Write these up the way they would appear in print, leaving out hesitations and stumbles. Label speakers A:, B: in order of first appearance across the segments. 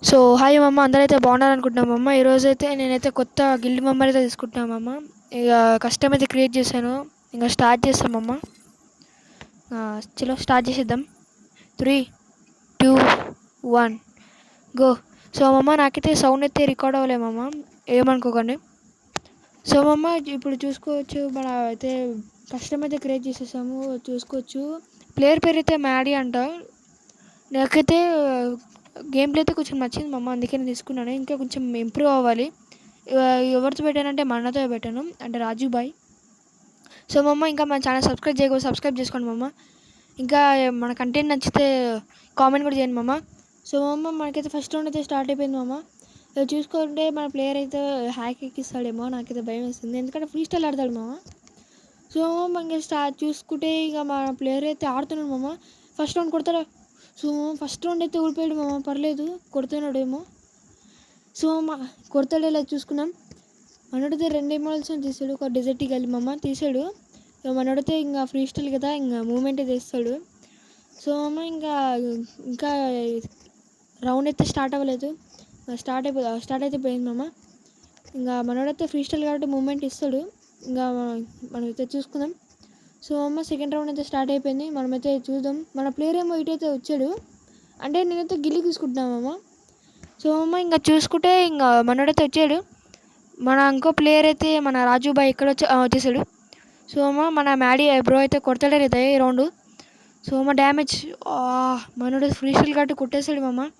A: So hi మమ్మ, అందరైతే బాగున్నారనుకుంటున్నాం మమ్మ. ఈరోజైతే నేనైతే కొత్త గిల్డ్ మెంబర్ అయితే తీసుకుంటున్నాను మమ్మ. ఇక కస్టమ్ అయితే క్రియేట్ చేశాను. ఇంకా స్టార్ట్ చేస్తాం మమ్మ. చలో స్టార్ట్ చేసేద్దాం. 3, 2, 1 గో. సో మమ్మ, నాకైతే సౌండ్ అయితే రికార్డ్ అవ్వలే మమ్మ, ఏమనుకోకండి. సో మమ్మ, ఇప్పుడు చూసుకోవచ్చు, మన అయితే కస్టమ్ అయితే క్రియేట్ చేసేసాము. చూసుకోవచ్చు, ప్లేయర్ పేరు అయితే మ్యాడీ అంట. నాకైతే గేమ్ ప్లే అయితే కొంచెం నచ్చింది మమ్మ, అందుకే నేను తీసుకున్నాను. ఇంకా కొంచెం ఇంప్రూవ్ అవ్వాలి. ఎవరితో పెట్టానంటే మా అన్నతో పెట్టాను, అంటే రాజు బాయ్. సో మమ్మ, ఇంకా మన ఛానల్ సబ్స్క్రైబ్ చేసుకోండి మమ్మ. ఇంకా మన కంటెంట్ నచ్చితే కామెంట్ కూడా చేయండి మమ్మ. సో మమ్మ, మనకైతే ఫస్ట్ రౌండ్ అయితే స్టార్ట్ అయిపోయింది మమ్మ. చూసుకుంటే మన ప్లేయర్ అయితే హ్యాక్ ఎక్కిస్తాడేమో, నాకైతే భయం వేస్తుంది, ఎందుకంటే ఫ్రీ స్టైల్ ఆడతాడు మమ్మ. సో ఇంకా చూసుకుంటే ఇక మన ప్లేయర్ అయితే ఆడుతున్నాడు మమ్మ. ఫస్ట్ రౌండ్ కొడతాడు. సో ఫస్ట్ రౌండ్ అయితే ఊడిపోయాడు మామ, పర్లేదు, కొడుతున్నాడేమో. సో కొడతాడో ఇలా చూసుకున్నాం. మనోడితే 2 ఎమోల్స్ తీసాడు, ఒక డెజర్ట్ కలిపి మమ్మ తీసాడు. మనోడితే ఇంకా ఫ్రీ స్టైల్ కదా, ఇంకా మూమెంట్ చేస్తాడు. సో అమ్మ, ఇంకా రౌండ్ అయితే స్టార్ట్ అవ్వలేదు. స్టార్ట్ అయితే పోయింది మమ్మ. ఇంకా మనోడైతే ఫ్రీ స్టైల్ కాబట్టి మూమెంట్ ఇస్తాడు. ఇంకా మనమైతే చూసుకుందాం. సో అమ్మ, సెకండ్ రౌండ్ అయితే స్టార్ట్ అయిపోయింది. మనమైతే చూద్దాం. మన ప్లేయర్ ఏమో ఇటైతే వచ్చాడు, అంటే నేనైతే గిల్లి తీసుకుంటున్నామమ్మ. సో అమ్మ, ఇంకా చూసుకుంటే ఇంకా మనోడైతే వచ్చాడు. మన ఇంకో ప్లేయర్ అయితే మన రాజు బాయ్ ఇక్కడ వచ్చేసాడు. సో అమ్మ, మన మ్యాడీ బ్రో అయితే కొడతాడే లేదా ఈ రౌండ్. సో అమ్మ, డ్యామేజ్, మనోడు ఫ్రీ స్టైల్ కాబట్టి కొట్టేశాడు మమ్మ.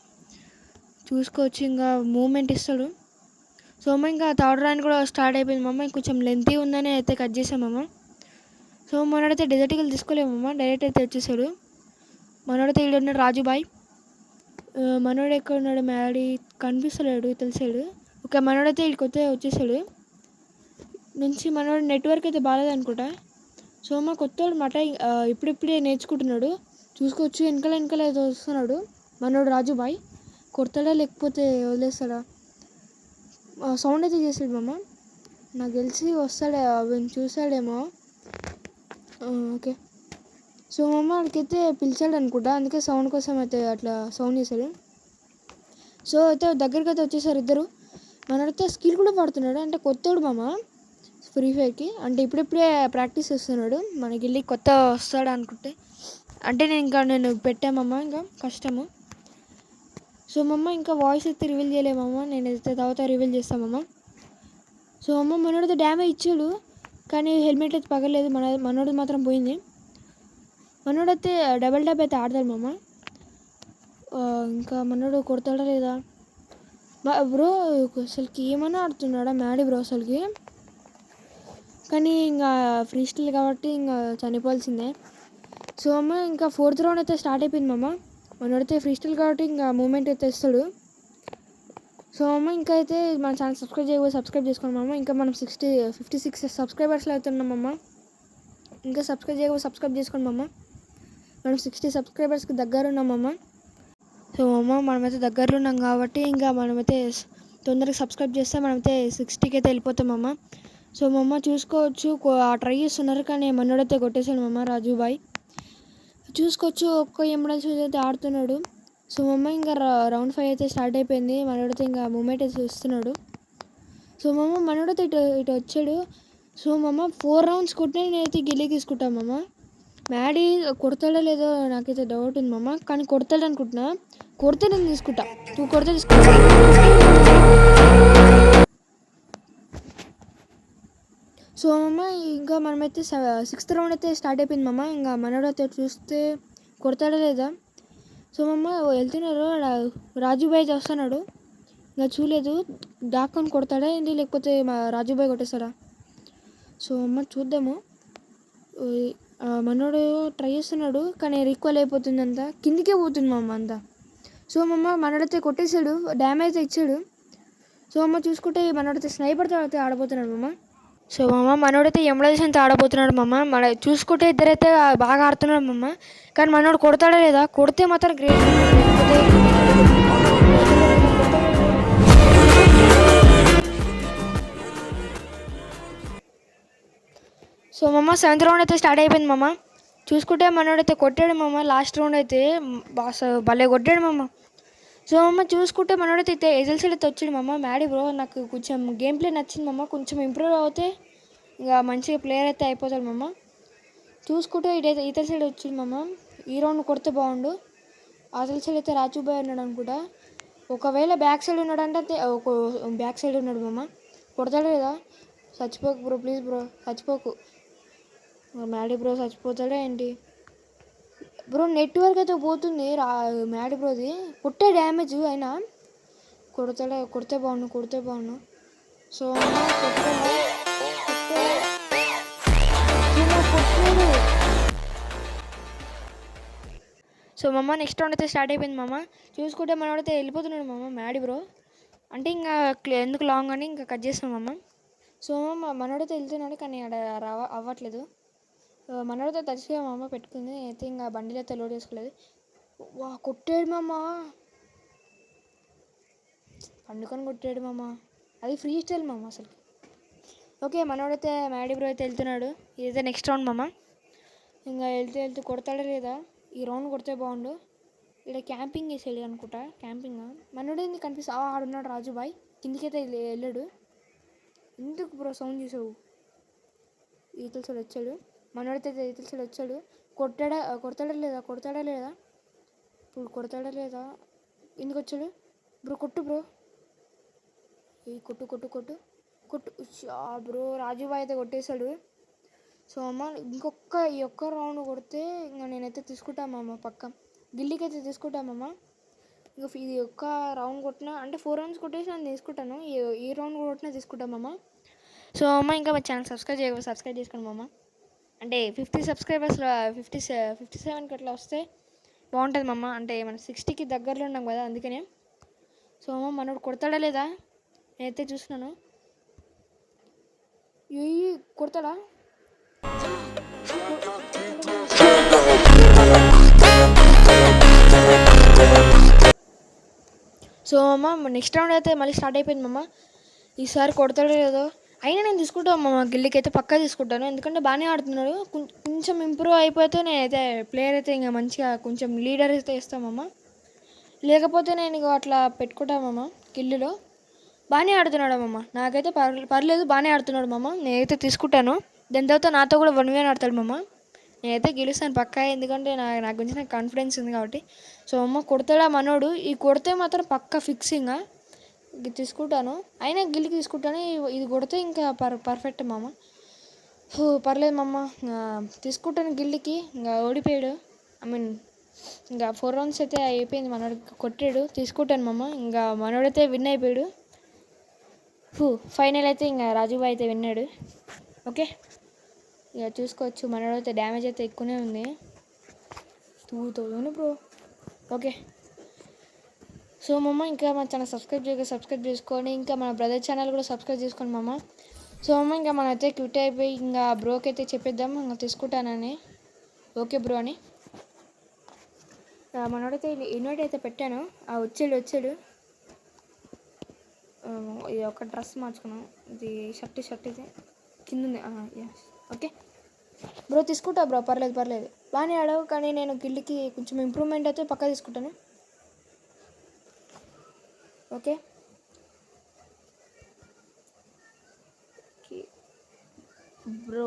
A: చూసుకోవచ్చు, ఇంకా మూమెంట్ ఇస్తాడు. సో అమ్మ, ఇంకా థర్డ్ రౌండ్ కూడా స్టార్ట్ అయిపోయింది మమ్మ. కొంచెం లెంతీ ఉందని అయితే కట్ చేసామమ్మ. సో మనోడైతే డెజర్ట్కి తీసుకోలేమమ్మ, డైరెక్ట్ అయితే వచ్చేసాడు. మనోడైతే ఇక్కడ ఉన్నాడు రాజు బాయ్. మనోడు ఎక్కడ ఉన్నాడు, మ్యాడీ కనిపిస్తలేడు, తెలిసాడు. ఓకే, మనోడైతే ఇక్కడికి వచ్చేసాడు నుంచి. మనోడు నెట్వర్క్ అయితే బాగాలేదు అనుకుంటా. సో మా కొత్తోడు మాట ఇప్పుడిప్పుడే నేర్చుకుంటున్నాడు. చూసుకోవచ్చు, వెనకాల ఏదో వస్తున్నాడు మనోడు రాజు బాయ్. కొడతాడా లేకపోతే వదిలేస్తాడా? సౌండ్ అయితే చేసాడు మమ్మ, నాకు తెలిసి వస్తాడా, చూసాడేమో. ఓకే, సో మమ్మ వాడికైతే పిలిచాడు అనుకుంటా, అందుకే సౌండ్ కోసం అయితే అట్లా సౌండ్ చేశాడు. సో అయితే దగ్గరికి అయితే వచ్చేసారు ఇద్దరు. మనైతే స్కిల్ కూడా పడుతున్నాడు, అంటే కొత్తోడు మామ ఫ్రీ ఫైర్కి, అంటే ఇప్పుడిప్పుడే ప్రాక్టీస్ చేస్తున్నాడు. మనకి వెళ్ళి కొత్త వస్తాడు అనుకుంటే, అంటే నేను పెట్టామమ్మ, ఇంకా కష్టము. సో మమ్మ, ఇంకా వాయిస్ అయితే రివీల్ చేయలేమమ్మ, నేనైతే తర్వాత రివీల్ చేస్తామమ్మ. సో అమ్మ, మనోడితే డ్యామేజ్ ఇచ్చాడు, కానీ హెల్మెట్ అయితే పగలేదు. మనోడు మాత్రం పోయింది. మనోడైతే డబల్ డాబ్ అయితే ఆడతాడు మామ. ఇంకా మనోడు కొడతాడా లేదా బ్రో, అసలుకి ఏమన్నా ఆడుతున్నాడా మ్యాడీ బ్రో అసలుకి, కానీ ఇంకా ఫ్రీ స్టైల్ కాబట్టి ఇంకా చనిపోవాల్సిందే. సో అమ్మ, ఇంకా ఫోర్త్ రౌండ్ అయితే స్టార్ట్ అయిపోయింది మామ. మనోడైతే ఫ్రీ స్టైల్ కాబట్టి ఇంకా మూమెంట్ అయితే ఇస్తాడు. సో అమ్మ, ఇంకా అయితే మన ఛానల్ సబ్స్క్రైబ్ చేసుకోండి మామ. ఇంకా మనం 56 సబ్స్క్రైబర్స్లో అవుతున్నామమ్మ. ఇంకా సబ్స్క్రైబ్ చేసుకోండి మామ. మనం 60 సబ్స్క్రైబర్స్కి దగ్గర ఉన్నామమ్మ. సో అమ్మ, మనమైతే దగ్గరలో ఉన్నాం కాబట్టి ఇంకా మనమైతే తొందరగా సబ్స్క్రైబ్ చేస్తే మనమైతే 60కి అయితే వెళ్ళిపోతామమ్మ. సో మమ్మ, చూసుకోవచ్చు, ట్రై చేస్తున్నారు కానీ మనోడైతే కొట్టేశాడు మమ్మ, రాజు బాయ్. చూసుకోవచ్చు, ఒక్క ఎంబులెన్స్ అయితే ఆడుతున్నాడు. సో మమ్మ, ఇంకా రౌండ్ 5 అయితే స్టార్ట్ అయిపోయింది. మనోడైతే ఇంకా మూమెంట్ అయితే ఇస్తున్నాడు. సో మమ్మ, మనోడైతే ఇటు వచ్చాడు. సో మమ్మ, 4 రౌండ్స్ కొట్టినా నేనైతే గిల్లి తీసుకుంటాను మమ్మ. మ్యాడీ కొడతాడో లేదో నాకైతే డౌట్ ఉంది మమ్మ, కానీ కొడతాడు అనుకుంటున్నా. కొడితే నేను తీసుకుంటా, నువ్వు కొడితే తీసుకుంటా. సో మమ్మ, ఇంకా మనమైతే 6th రౌండ్ అయితే స్టార్ట్ అయిపోయింది మమ్మ. ఇంకా మనోడు అయితే చూస్తే కొడతాడా లేదా. సో మమ్మ, వెళ్తున్నారు, రాజుబాయ్ అయితే వస్తున్నాడు. ఇంకా చూడలేదు, దాక్కొని కొడతాడా ఏంటి, లేకపోతే రాజుబాయ్ కొట్టేస్తాడా. సో అమ్మ, చూద్దాము. మనోడు ట్రై చేస్తున్నాడు, కానీ రీక్వల్ అయిపోతుంది, అంతా కిందికే పోతుంది మమ్మ అంతా. సో మమ్మ, మనోడైతే కొట్టేశాడు, డ్యామేజ్ ఇచ్చాడు. సో అమ్మ, చూసుకుంటే మనోడైతే స్నైపర్తో అయితే ఆడబోతున్నాడు మమ్మ. సో మమ్మ, మనోడైతే ఎంబులెన్స్ ఆడబోతున్నాడు మమ్మ. మన చూసుకుంటే ఇద్దరైతే బాగా ఆడుతున్నాడు మమ్మ, కానీ మనోడు కొడతాడా లేదా, కొడితే మాత్రం గ్రేట్. సో మమ్మ, 7th రౌండ్ అయితే స్టార్ట్ అయిపోయింది మమ్మ. చూసుకుంటే మనోడైతే కొట్టాడు మమ్మ. లాస్ట్ రౌండ్ అయితే భలే కొట్టాడు మమ్మ. సో అమ్మ చూసుకుంటే మనోడైతే ఎజల్సీడ్ అయితే వచ్చాడు మమ్మ. మ్యాడీ బ్రో నాకు కొంచెం గేమ్ ప్లే నచ్చింది మమ్మ, కొంచెం ఇంప్రూవ్ అవుతే ఇంకా మంచిగా ప్లేయర్ అయితే అయిపోతాడు మమ్మ. చూసుకుంటే ఇటైతే ఇతర సైడ్ వచ్చింది మమ్మ. ఈ రౌండ్ కొడితే బాగుండు. అసలు సైడ్ అయితే రాజుబాయ్ ఉన్నాడు అనుకుంటా. ఒకవేళ బ్యాక్ సైడ్ ఉన్నాడంటే ఒక బ్యాక్ సైడ్ ఉన్నాడు మమ్మ. కొడతాడు కదా, చచ్చిపోకు బ్రో ప్లీజ్ బ్రో, చచ్చిపోకు. మ్యాడీ బ్రో చచ్చిపోతాడా ఏంటి బ్రో? నెట్వర్క్ అయితే పోతుంది మ్యాడీ బ్రోది. కొట్టే డ్యామేజ్ అయినా కొడితే బాగుండు. సో సో మమ్మ నెక్స్ట్ రౌండ్ అయితే స్టార్ట్ అయిపోయింది మమ్మ. చూసుకుంటే మనోడైతే వెళ్ళిపోతున్నాడు మమ్మ మ్యాడీ బ్రో. అంటే ఇంకా ఎందుకు లాంగ్ అని ఇంకా కట్ చేస్తాం మమ్మ. సో మనోడైతే వెళ్తున్నాడు కానీ అక్కడ అవ్వట్లేదు. మనోడైతే తడిసిగా మా అమ్మ పెట్టుకుంది. అయితే ఇంకా బండిలో అయితే లోడ్ చేసుకోలేదు. వా కొట్టాడు మామ, పండుకొని కొట్టాడు మామ. అది ఫ్రీ స్టైల్ మామ అసలుకి. ఓకే మనోడైతే మ్యాడీ బ్రో అయితే వెళ్తున్నాడు. ఇదైతే నెక్స్ట్ రౌండ్ మామ. ఇంకా వెళ్తూ కొడతాడా లేదా? ఈ రౌండ్ కొడితే బాగుండు. ఇక్కడ క్యాంపింగ్ చేసేది అనుకుంటా. క్యాంపింగ్ మనోడే కనిపిస్తా ఆడున్నాడు రాజుబాయ్. కిందికైతే వెళ్ళాడు. ఎందుకు బ్రో సౌండ్ చేసావు? ఈతల సైడ్ వచ్చాడు మనోడైతే. ఈతల సైడ్ వచ్చాడు. కొడతాడా లేదా? ఇప్పుడు కొడతాడా లేదా? ఎందుకు వచ్చాడు బ్రో? కొట్టు బ్రో, కొట్టు బ్రో. రాజుబాయ్ అయితే కొట్టేశాడు. సో అమ్మ ఈ ఒక్క రౌండ్ కొడితే ఇంకా నేనైతే తీసుకుంటామమ్మ పక్క. గిల్లీకి అయితే తీసుకుంటామమ్మ. ఇంకా ఇది ఒక్క రౌండ్ కొట్టినా అంటే 4 రౌండ్స్ కొట్టేసి నేను తీసుకుంటాను. ఈ రౌండ్ కొట్టినా తీసుకుంటామమ్మ. సో అమ్మ ఇంకా మా ఛానల్ సబ్స్క్రైబ్ చేసుకోండి అమ్మ. అంటే 50 సబ్స్క్రైబర్స్ 57కి అట్లా వస్తే బాగుంటుంది మమ్మ. అంటే మనం 60కి దగ్గరలో ఉన్నాం కదా, అందుకనే. సో అమ్మ మనోడు కొడతాడా లేదా నేనైతే చూస్తున్నాను. కొడతాడా? సో అమ్మ నెక్స్ట్ రౌండ్ అయితే మళ్ళీ స్టార్ట్ అయిపోయింది మమ్మ. ఈసారి కొడతాడో లేదో అయినా నేను తీసుకుంటాను అమ్మ. గిల్లీకి అయితే పక్కా తీసుకుంటాను, ఎందుకంటే బాగానే ఆడుతున్నాడు. కొంచెం ఇంప్రూవ్ అయిపోతే నేనైతే ప్లేయర్ అయితే ఇంకా మంచిగా కొంచెం లీడర్ అయితే ఇస్తామమ్మ. లేకపోతే నేను ఇక అట్లా పెట్టుకుంటామమ్మ. గిల్లీలో బాగానే ఆడుతున్నాడు అమ్మమ్మ. నాకైతే పర్లేదు, బాగానే ఆడుతున్నాడు మమ్మ. నేనైతే తీసుకుంటాను. దాని తర్వాత నాతో కూడా 1v1 ఆడతాడు మమ్మ. నేనైతే గెలుస్తాను పక్కా, ఎందుకంటే నా గురించి నాకు కాన్ఫిడెన్స్ ఉంది కాబట్టి. సో అమ్మ కొడతాడా మనోడు? ఈ కొడితే మాత్రం పక్కా ఫిక్సింగ్గా తీసుకుంటాను. అయినా గిల్లికి తీసుకుంటాను. ఇది కొడితే ఇంకా పర్ఫెక్ట్ మామ. పర్లేదు మమ్మ, తీసుకుంటాను గిల్లికి. ఇంకా ఓడిపోయాడు. ఇంకా 4 రౌండ్స్ అయితే అయిపోయింది. మనోడికి కొట్టాడు, తీసుకుంటాను మమ్మ. ఇంకా మనోడైతే విన్ అయిపోయాడు. ఫైనల్ అయితే ఇంకా రాజుబాయ్ అయితే విన్నాడు. ఓకే ఇక చూసుకోవచ్చు. మనోడైతే డ్యామేజ్ అయితే ఎక్కువనే ఉంది, 2000 బ్రో. ఓకే సో మమ్మ ఇంకా మన ఛానల్ సబ్స్క్రైబ్ చేసుకొని ఇంకా మన బ్రదర్ ఛానల్ కూడా సబ్స్క్రైబ్ చేసుకోండి మమ్మ. సో అమ్మ ఇంకా మనమైతే క్విట్ అయిపోయి ఇంకా బ్రోకి అయితే చెప్పేద్దాం ఇంకా తీసుకుంటానని. ఓకే బ్రో అని మనోడైతే ఇన్వైట్ అయితే పెట్టాను. వచ్చాడు. ఇది ఒక డ్రెస్ మార్చుకున్నాం. ఇది షర్ట్ ఇది కింద ఉంది. ఓకే బ్రో తీసుకుంటా బ్రో, పర్లేదు బాగానే ఆడవు. కానీ నేను గిల్లికి కొంచెం ఇంప్రూవ్మెంట్ అయితే పక్కా తీసుకుంటాను. Okay bro